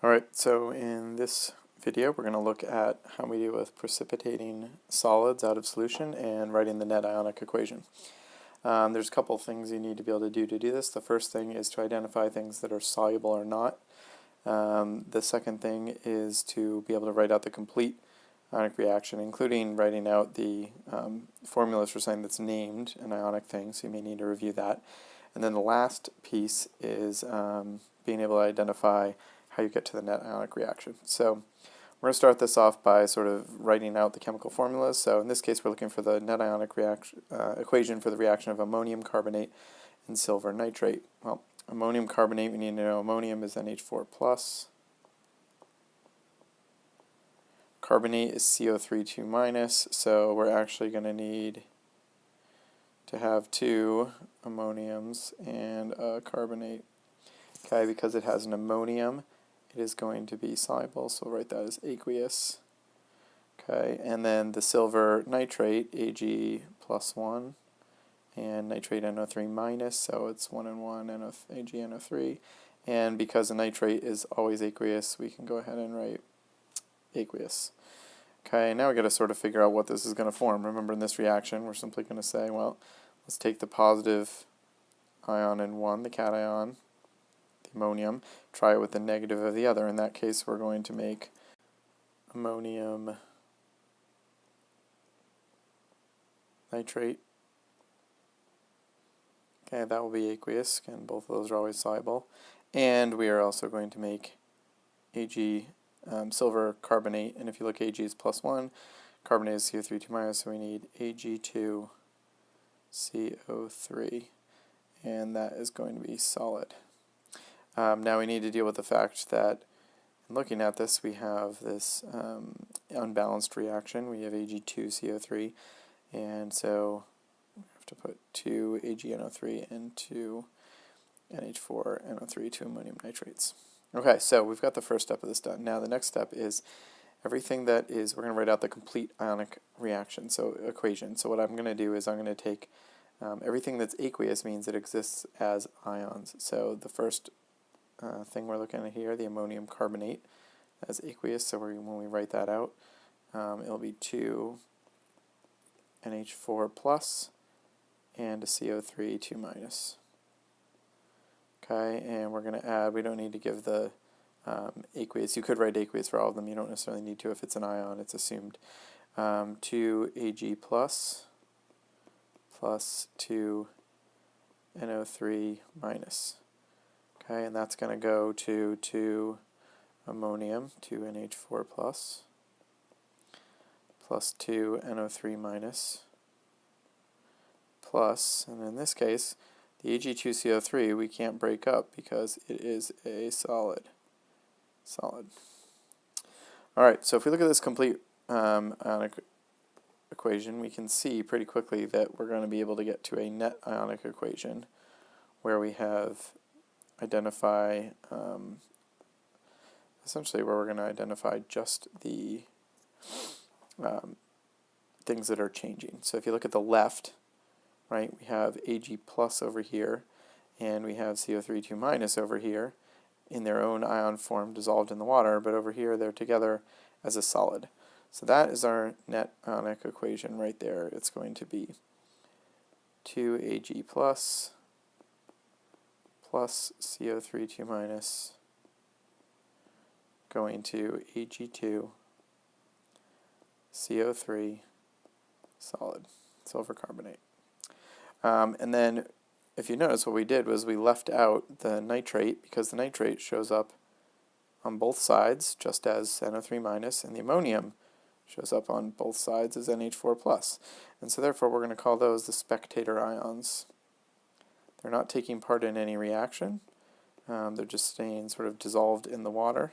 Alright, so in this video we're going to look at how we deal with precipitating solids out of solution and writing the net ionic equation. There's a couple things you need to be able to do this. The first thing is to identify things that are soluble or not. The second thing is to be able to write out the complete ionic reaction, including writing out the formulas for something that's named an ionic thing, so you may need to review that. And then the last piece is being able to identify how you get to the net ionic reaction. So we're going to start this off by sort of writing out the chemical formulas. So in this case we're looking for the net ionic equation for the reaction of ammonium carbonate and silver nitrate. Well, ammonium carbonate, we need to know ammonium is NH4+. Carbonate is CO3 2-, so we're actually going to need to have two ammoniums and a carbonate. Okay, because it has an ammonium, it is going to be soluble, so we'll write that as aqueous. Okay, and then the silver nitrate, Ag plus 1, and nitrate NO3-, so it's 1 and 1, AgNO3. And because the nitrate is always aqueous, we can go ahead and write aqueous. Okay, now we got to sort of figure out what this is going to form. Remember, in this reaction, we're simply going to say, well, let's take the positive ion in one, the cation, the ammonium, try it with the negative of the other. In that case, we're going to make ammonium nitrate. Okay, that will be aqueous, and both of those are always soluble. And we are also going to make Ag silver carbonate, and if you look, Ag is plus 1, carbonate is CO3 2-, so we need Ag2CO3, and that is going to be solid. Now we need to deal with the fact that in looking at this, we have this unbalanced reaction. We have Ag2CO3, and so we have to put 2 AgNO3 and 2 NH4NO3, 2 ammonium nitrates. Okay, so we've got the first step of this done. Now the next step is everything that is, we're going to write out the complete ionic reaction, so equation. So what I'm going to do is I'm going to take everything that's aqueous means it exists as ions. So the first thing we're looking at here, the ammonium carbonate as aqueous, so when we write that out, it'll be 2 NH4+ and a CO3 2-. Okay, and we're going to add, we don't need to give the aqueous. You could write aqueous for all of them. You don't necessarily need to if it's an ion, it's assumed. 2 Ag plus 2 NO3-. Okay, and that's going to go to 2 ammonium, 2 NH4+, plus 2 NO3-, plus, and in this case, the Ag2CO3 we can't break up because it is a solid. Alright, so if we look at this complete ionic equation, we can see pretty quickly that we're going to be able to get to a net ionic equation where we have essentially where we're going to identify just the things that are changing. So if you look at the left, right, we have Ag plus over here, and we have CO3 2- over here in their own ion form dissolved in the water, but over here they're together as a solid. So that is our net ionic equation right there. It's going to be 2 Ag plus CO3 2- going to Ag2 CO3 solid, silver carbonate. And then if you notice, what we did was we left out the nitrate because the nitrate shows up on both sides just as NO3-, and the ammonium shows up on both sides as NH4+. And so therefore we're going to call those the spectator ions. They're not taking part in any reaction. They're just staying sort of dissolved in the water.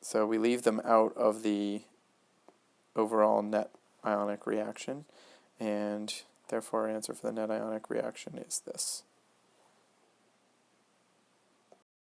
So we leave them out of the overall net ionic reaction, and therefore our answer for the net ionic reaction is this.